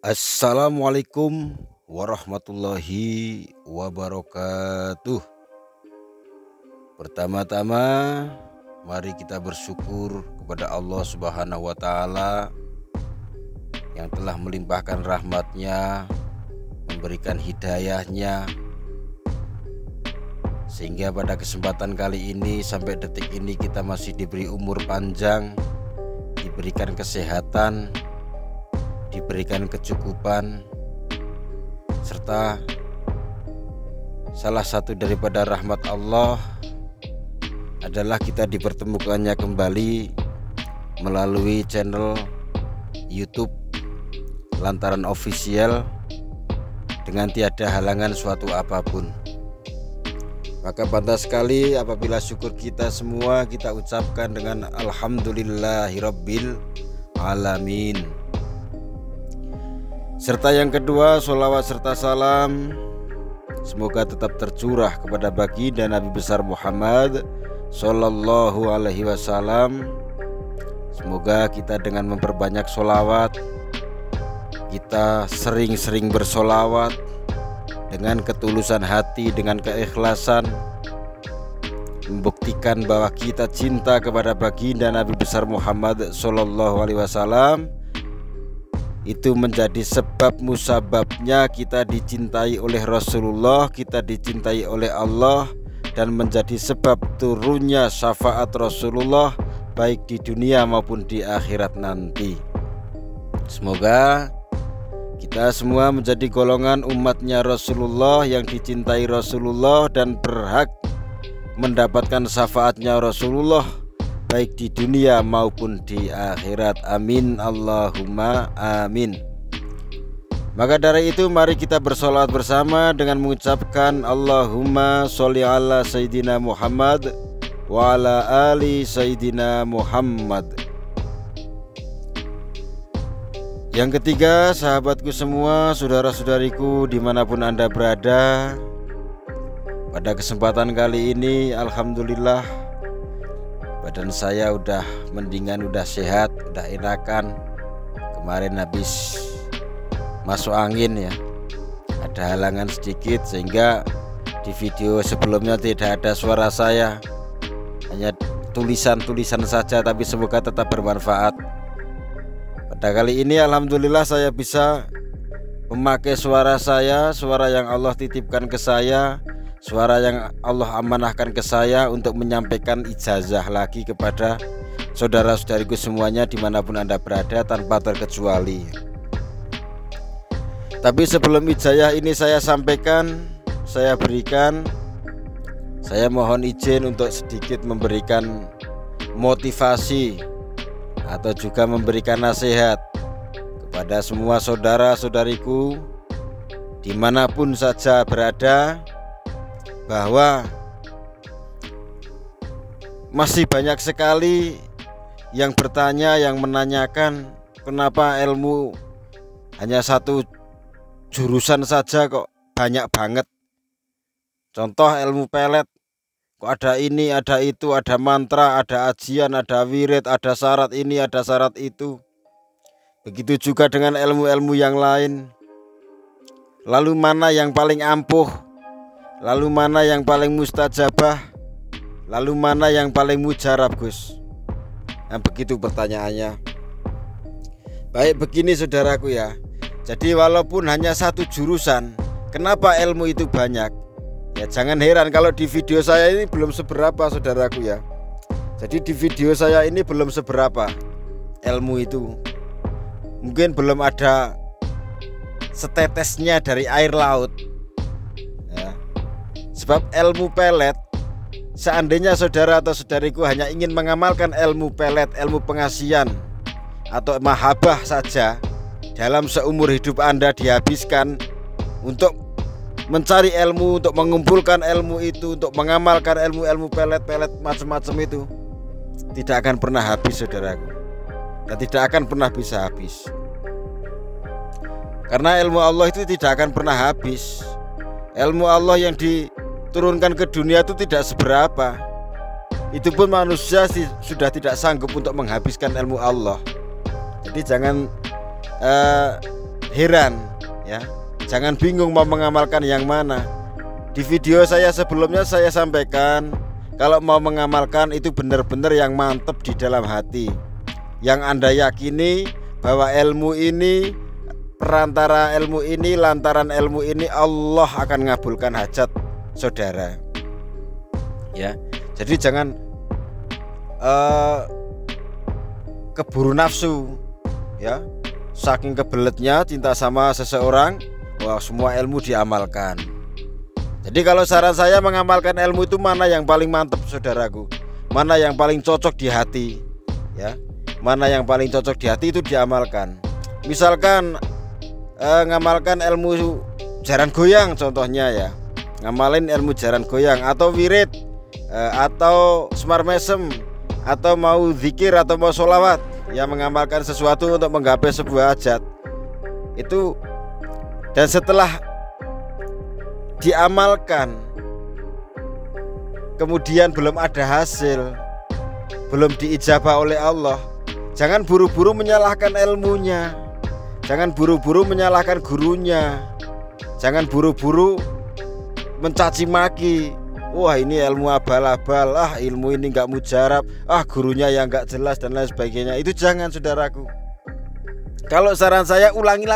Assalamualaikum warahmatullahi wabarakatuh. Pertama-tama mari kita bersyukur kepada Allah Subhanahu wa Ta'ala yang telah melimpahkan rahmatnya, memberikan hidayahnya, sehingga pada kesempatan kali ini sampai detik ini kita masih diberi umur panjang, diberikan kesehatan, diberikan kecukupan, serta salah satu daripada rahmat Allah adalah kita dipertemukannya kembali melalui channel YouTube Lantaran Official dengan tiada halangan suatu apapun. Maka pantas sekali apabila syukur kita semua kita ucapkan dengan Alhamdulillahirabbil alamin. Serta yang kedua, sholawat serta salam semoga tetap tercurah kepada baginda Nabi besar Muhammad Sallallahu Alaihi Wasallam. Semoga kita dengan memperbanyak sholawat, kita sering-sering bersolawat dengan ketulusan hati, dengan keikhlasan, membuktikan bahwa kita cinta kepada baginda Nabi besar Muhammad Sallallahu Alaihi Wasallam. Itu menjadi sebab musababnya kita dicintai oleh Rasulullah, kita dicintai oleh Allah, dan menjadi sebab turunnya syafaat Rasulullah baik di dunia maupun di akhirat nanti. Semoga kita semua menjadi golongan umatnya Rasulullah yang dicintai Rasulullah dan berhak mendapatkan syafaatnya Rasulullah baik di dunia maupun di akhirat. Amin Allahumma amin. Maka dari itu mari kita bersolawat bersama dengan mengucapkan Allahumma sholli ala Sayyidina Muhammad wa ala ali Sayyidina Muhammad. Yang ketiga, sahabatku semua, saudara-saudariku dimanapun Anda berada, pada kesempatan kali ini alhamdulillah badan saya udah mendingan, udah sehat, udah enakan. Kemarin habis masuk angin ya, ada halangan sedikit sehingga di video sebelumnya tidak ada suara saya, hanya tulisan-tulisan saja, tapi semoga tetap bermanfaat. Pada kali ini alhamdulillah saya bisa memakai suara saya, suara yang Allah titipkan ke saya, suara yang Allah amanahkan ke saya untuk menyampaikan ijazah lagi kepada saudara-saudariku semuanya dimanapun Anda berada tanpa terkecuali. Tapi sebelum ijazah ini saya sampaikan, saya berikan, saya mohon izin untuk sedikit memberikan motivasi atau juga memberikan nasihat kepada semua saudara-saudariku dimanapun saja berada, bahwa masih banyak sekali yang bertanya, yang menanyakan kenapa ilmu hanya satu jurusan saja kok banyak banget. Contoh ilmu pelet, kok ada ini, ada itu, ada mantra, ada ajian, ada wirid, ada syarat ini, ada syarat itu. Begitu juga dengan ilmu-ilmu yang lain. Lalu mana yang paling ampuh? Lalu mana yang paling mustajabah? Lalu mana yang paling mujarab, Gus? Nah, begitu pertanyaannya. Baik, begini saudaraku ya. Jadi walaupun hanya satu jurusan, kenapa ilmu itu banyak? Ya jangan heran kalau di video saya ini belum seberapa saudaraku ya. Jadi di video saya ini belum seberapa ilmu itu. Mungkin belum ada setetesnya dari air laut. Sebab ilmu pelet, seandainya saudara atau saudariku hanya ingin mengamalkan ilmu pelet, ilmu pengasian atau mahabbah saja, dalam seumur hidup Anda dihabiskan untuk mencari ilmu, untuk mengumpulkan ilmu itu, untuk mengamalkan ilmu-ilmu pelet-pelet macam-macam itu, tidak akan pernah habis saudaraku, dan tidak akan pernah bisa habis. Karena ilmu Allah itu tidak akan pernah habis. Ilmu Allah yang diturunkan ke dunia itu tidak seberapa. Itu pun manusia sudah tidak sanggup untuk menghabiskan ilmu Allah. Jadi jangan heran ya. Jangan bingung mau mengamalkan yang mana. Di video saya sebelumnya saya sampaikan, kalau mau mengamalkan itu benar-benar yang mantap di dalam hati, yang Anda yakini bahwa ilmu ini, perantara ilmu ini, lantaran ilmu ini Allah akan ngabulkan hajat saudara ya. Jadi jangan keburu nafsu ya, saking kebeletnya cinta sama seseorang, wah semua ilmu diamalkan. Jadi kalau saran saya mengamalkan ilmu itu mana yang paling mantap saudaraku, mana yang paling cocok di hati ya, mana yang paling cocok di hati itu diamalkan. Misalkan ngamalkan ilmu jaran goyang contohnya ya, ngamalin ilmu jaran goyang atau wirid atau semar mesem atau mau zikir atau mau sholawat ya, mengamalkan sesuatu untuk menggapai sebuah hajat itu. Dan setelah diamalkan kemudian belum ada hasil, belum diijabah oleh Allah, jangan buru-buru menyalahkan ilmunya, jangan buru-buru menyalahkan gurunya, jangan buru-buru mencaci maki. Wah ini ilmu abal-abal, ilmu ini nggak mujarab, gurunya yang nggak jelas dan lain sebagainya. Itu jangan saudaraku. Kalau saran saya ulangi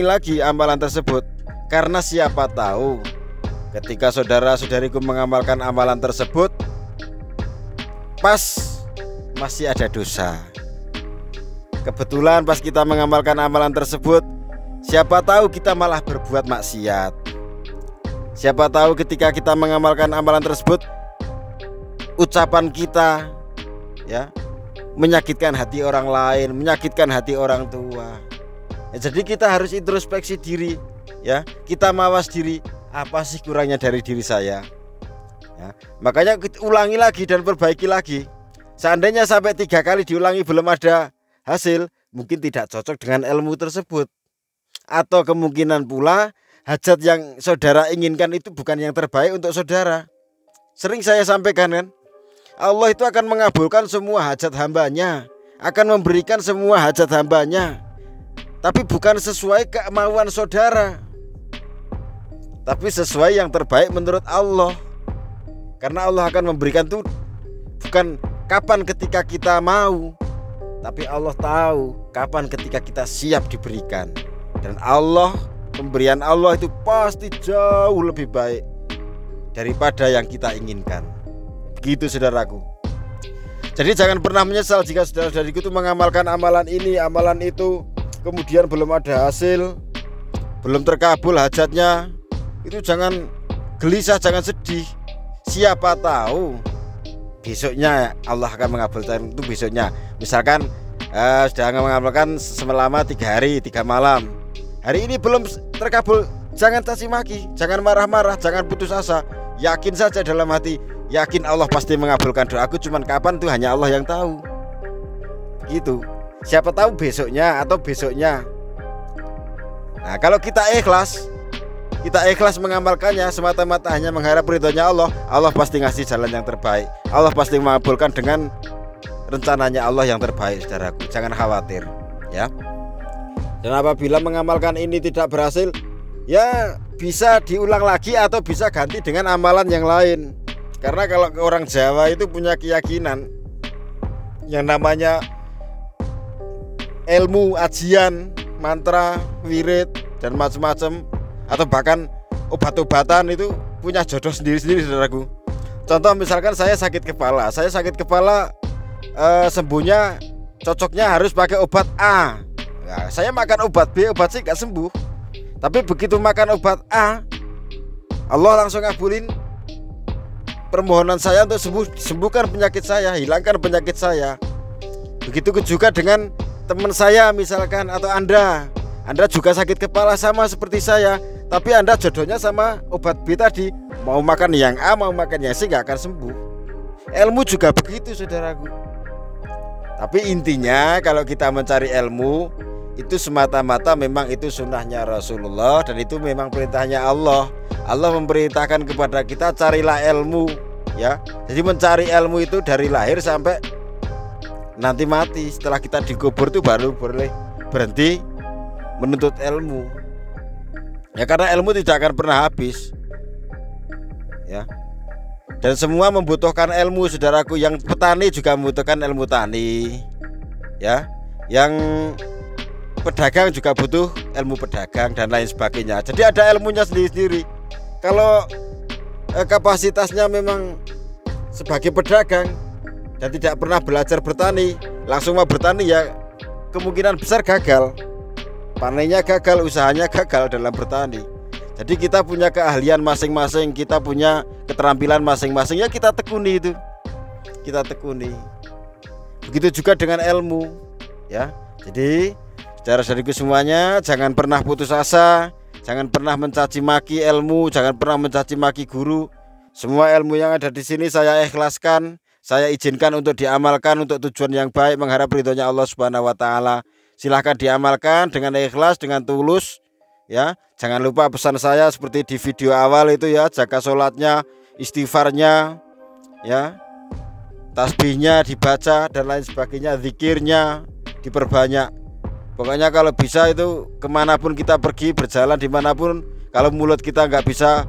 lagi amalan tersebut, karena siapa tahu ketika saudara-saudariku mengamalkan amalan tersebut pas masih ada dosa. Kebetulan pas kita mengamalkan amalan tersebut, siapa tahu kita malah berbuat maksiat. Siapa tahu ketika kita mengamalkan amalan tersebut, ucapan kita ya menyakitkan hati orang lain, menyakitkan hati orang tua ya. Jadi kita harus introspeksi diri ya, kita mawas diri, apa sih kurangnya dari diri saya ya. Makanya ulangi lagi dan perbaiki lagi. Seandainya sampai 3 kali diulangi belum ada hasil, mungkin tidak cocok dengan ilmu tersebut. Atau kemungkinan pula hajat yang saudara inginkan itu bukan yang terbaik untuk saudara. Sering saya sampaikan kan, Allah itu akan mengabulkan semua hajat hambanya, akan memberikan semua hajat hambanya, tapi bukan sesuai kemauan saudara, tapi sesuai yang terbaik menurut Allah. Karena Allah akan memberikan itu bukan kapan ketika kita mau, tapi Allah tahu kapan ketika kita siap diberikan. Dan pemberian Allah itu pasti jauh lebih baik daripada yang kita inginkan. Begitu saudaraku. Jadi jangan pernah menyesal jika saudara-saudariku itu mengamalkan amalan ini, amalan itu, kemudian belum ada hasil, belum terkabul hajatnya. Itu jangan gelisah, jangan sedih. Siapa tahu besoknya Allah akan mengabulkan itu besoknya. Misalkan sudah mengamalkan selama 3 hari 3 malam, hari ini belum terkabul, jangan caci maki, jangan marah-marah, jangan putus asa. Yakin saja dalam hati, yakin Allah pasti mengabulkan doaku, cuman kapan tuh hanya Allah yang tahu. Gitu. Siapa tahu besoknya atau besoknya. Nah, kalau kita ikhlas mengamalkannya semata-mata hanya mengharap ridhonya Allah, Allah pasti ngasih jalan yang terbaik. Allah pasti mengabulkan dengan rencananya Allah yang terbaik, saudaraku. Jangan khawatir, ya. Dan apabila mengamalkan ini tidak berhasil, ya bisa diulang lagi atau bisa ganti dengan amalan yang lain. Karena kalau orang Jawa itu punya keyakinan yang namanya ilmu, ajian, mantra, wirid dan macam-macam, atau bahkan obat-obatan itu punya jodoh sendiri-sendiri, saudaraku. Contoh misalkan saya sakit kepala, sembuhnya cocoknya harus pakai obat A. Nah, saya makan obat B, obat C gak sembuh. Tapi begitu makan obat A, Allah langsung ngabulin permohonan saya untuk sembuhkan penyakit saya, hilangkan penyakit saya. Begitu juga dengan teman saya misalkan, atau Anda juga sakit kepala sama seperti saya, tapi Anda jodohnya sama obat B tadi. Mau makan yang A, mau makan yang C gak akan sembuh. Ilmu juga begitu, saudaraku. Tapi intinya kalau kita mencari ilmu itu semata-mata memang itu sunnahnya Rasulullah, dan itu memang perintahnya Allah. Allah memerintahkan kepada kita carilah ilmu, ya. Jadi mencari ilmu itu dari lahir sampai nanti mati. Setelah kita dikubur itu baru boleh berhenti menuntut ilmu. Ya karena ilmu tidak akan pernah habis. Ya. Dan semua membutuhkan ilmu, saudaraku. Yang petani juga membutuhkan ilmu tani. Ya. Yang pedagang juga butuh ilmu pedagang dan lain sebagainya. Jadi ada ilmunya sendiri-sendiri. Kalau kapasitasnya memang sebagai pedagang dan tidak pernah belajar bertani, langsung mau bertani, ya kemungkinan besar gagal. Panennya gagal, usahanya gagal dalam bertani. Jadi kita punya keahlian masing-masing, kita punya keterampilan masing-masing, ya kita tekuni itu. Kita tekuni. Begitu juga dengan ilmu, ya. Jadi saudara-saudariku semuanya, jangan pernah putus asa, jangan pernah mencaci maki ilmu, jangan pernah mencaci maki guru. Semua ilmu yang ada di sini saya ikhlaskan, saya izinkan untuk diamalkan untuk tujuan yang baik, mengharap ridhonya Allah Subhanahu wa taala. Silahkan diamalkan dengan ikhlas, dengan tulus, ya. Jangan lupa pesan saya seperti di video awal itu, ya, jaga sholatnya, istighfarnya, ya, tasbihnya dibaca dan lain sebagainya, zikirnya diperbanyak. Pokoknya kalau bisa itu kemanapun kita pergi, berjalan dimanapun, kalau mulut kita nggak bisa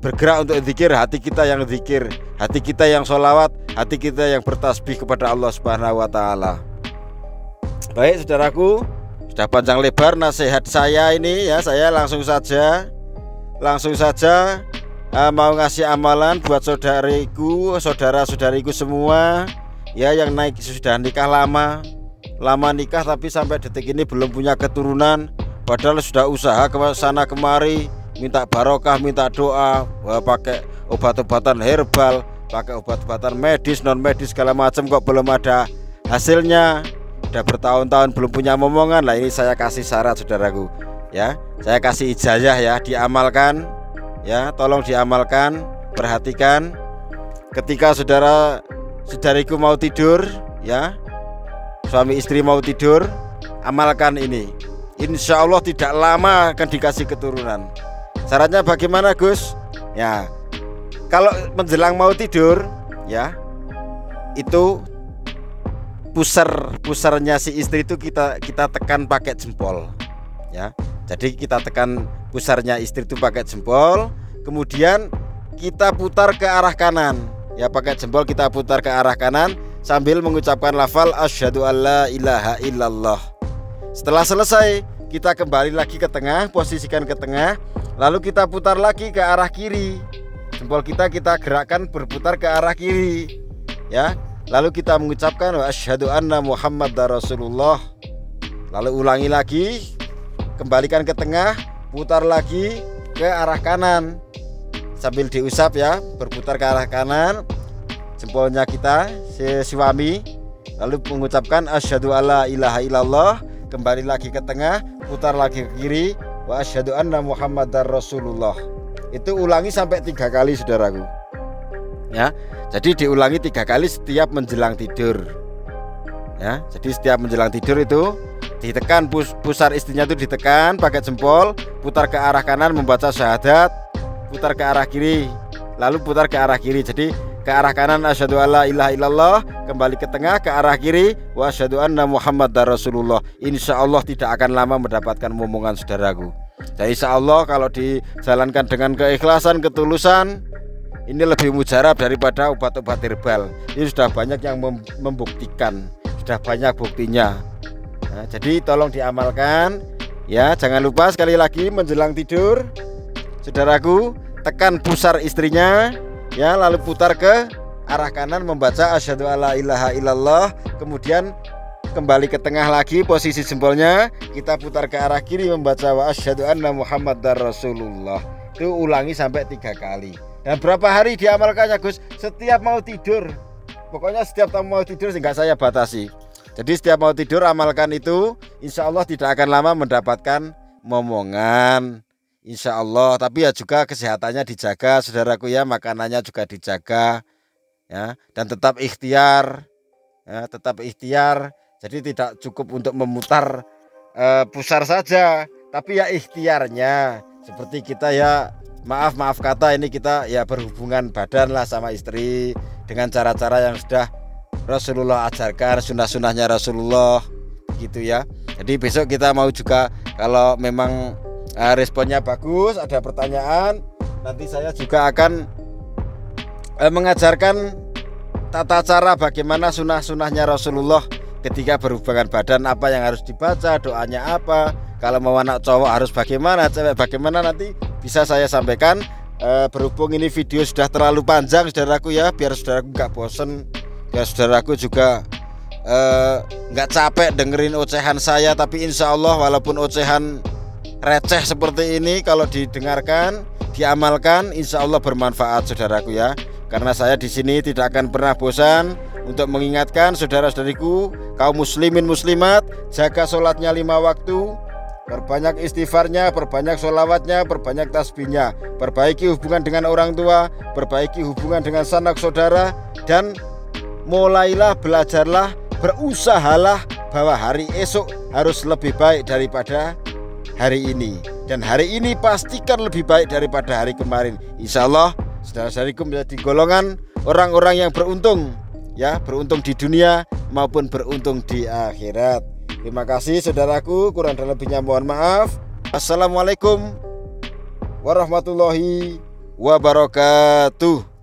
bergerak untuk zikir, hati kita yang zikir, hati kita yang sholawat, hati kita yang bertasbih kepada Allah Subhanahu wa taala. Baik saudaraku, sudah panjang lebar nasihat saya ini, ya. Saya langsung saja mau ngasih amalan buat saudariku, saudara-saudariku semua, ya, yang naik sudah nikah lama nikah tapi sampai detik ini belum punya keturunan, padahal sudah usaha ke sana kemari, minta barokah, minta doa, pakai obat-obatan herbal, pakai obat-obatan medis, non medis segala macam, kok belum ada hasilnya. Udah bertahun-tahun belum punya momongan. Lah ini saya kasih syarat saudaraku, ya. Saya kasih ijazah, ya, diamalkan, ya, tolong diamalkan. Perhatikan ketika saudariku mau tidur, ya, suami istri mau tidur, amalkan ini. Insya Allah tidak lama akan dikasih keturunan. Syaratnya bagaimana, Gus? Ya, kalau menjelang mau tidur, ya, itu pusarnya si istri itu kita tekan pakai jempol, ya. Jadi kita tekan pusarnya istri itu pakai jempol, kemudian kita putar ke arah kanan, ya, pakai jempol kita putar ke arah kanan sambil mengucapkan lafal asyhadu alla ilaha illallah. Setelah selesai, kita kembali lagi ke tengah, posisikan ke tengah, lalu kita putar lagi ke arah kiri. Jempol kita gerakkan berputar ke arah kiri, ya. Lalu kita mengucapkan wa asyhadu anna Muhammadar Rasulullah. Lalu ulangi lagi, kembalikan ke tengah, putar lagi ke arah kanan sambil diusap, ya, berputar ke arah kanan. Jempolnya kita si suami, lalu mengucapkan asyhadu alla ilaha illallah, kembali lagi ke tengah, putar lagi ke kiri, wa asyhadu anna Muhammadar Rasulullah. Itu ulangi sampai 3 kali saudaraku, ya. Jadi diulangi 3 kali setiap menjelang tidur, ya. Jadi setiap menjelang tidur itu ditekan pusar istrinya itu ditekan pakai jempol, putar ke arah kanan membaca syahadat, putar ke arah kiri, lalu putar ke arah kiri. Jadi ke arah kanan asyhadu alla ilaha illallah, kembali ke tengah ke arah kiri wa asyhadu anna Muhammadar Rasulullah. Insya Allah tidak akan lama mendapatkan momongan saudaraku. Dan insya Allah kalau dijalankan dengan keikhlasan, ketulusan, ini lebih mujarab daripada obat-obat herbal. Ini sudah banyak yang membuktikan, sudah banyak buktinya. Nah, jadi tolong diamalkan, ya. Jangan lupa sekali lagi menjelang tidur, saudaraku, tekan pusar istrinya, ya, lalu putar ke arah kanan membaca asyhadu alla ilaha illallah, kemudian kembali ke tengah lagi posisi jempolnya, kita putar ke arah kiri membaca wa asyhadu anna Muhammadar Rasulullah. Itu ulangi sampai 3 kali. Dan berapa hari diamalkannya, Gus? Setiap mau tidur. Pokoknya setiap mau tidur, sehingga saya batasi. Jadi setiap mau tidur amalkan itu, insya Allah tidak akan lama mendapatkan momongan, insya Allah. Tapi ya juga kesehatannya dijaga saudaraku, ya, makanannya juga dijaga, ya, dan tetap ikhtiar, ya, tetap ikhtiar. Jadi tidak cukup untuk memutar pusar saja, tapi ya ikhtiarnya. Seperti kita, ya, maaf kata ini kita, ya, berhubungan badan lah sama istri dengan cara-cara yang sudah Rasulullah ajarkan, sunnah-sunnahnya Rasulullah, gitu, ya. Jadi besok kita mau juga kalau memang responnya bagus, ada pertanyaan, nanti saya juga akan mengajarkan tata cara bagaimana sunnah-sunnahnya Rasulullah ketika berhubungan badan, apa yang harus dibaca, doanya apa, kalau mau anak cowok harus bagaimana, cewek bagaimana, nanti bisa saya sampaikan. Berhubung ini video sudah terlalu panjang saudaraku ya, biar saudaraku nggak bosen, biar saudaraku juga nggak capek dengerin ocehan saya. Tapi insya Allah walaupun ocehan receh seperti ini, kalau didengarkan, diamalkan, insya Allah bermanfaat saudaraku ya. Karena saya di sini tidak akan pernah bosan untuk mengingatkan saudara-saudariku kaum muslimin muslimat, jaga sholatnya 5 waktu, perbanyak istighfarnya, perbanyak sholawatnya, perbanyak tasbihnya, perbaiki hubungan dengan orang tua, perbaiki hubungan dengan sanak saudara, dan mulailah, belajarlah, berusahalah bahwa hari esok harus lebih baik daripada hari ini, dan hari ini pastikan lebih baik daripada hari kemarin. Insya Allah saudara-saudariku menjadi golongan orang-orang yang beruntung ya, beruntung di dunia maupun beruntung di akhirat. Terima kasih saudaraku, kurang dan lebihnya mohon maaf. Assalamualaikum warahmatullahi wabarakatuh.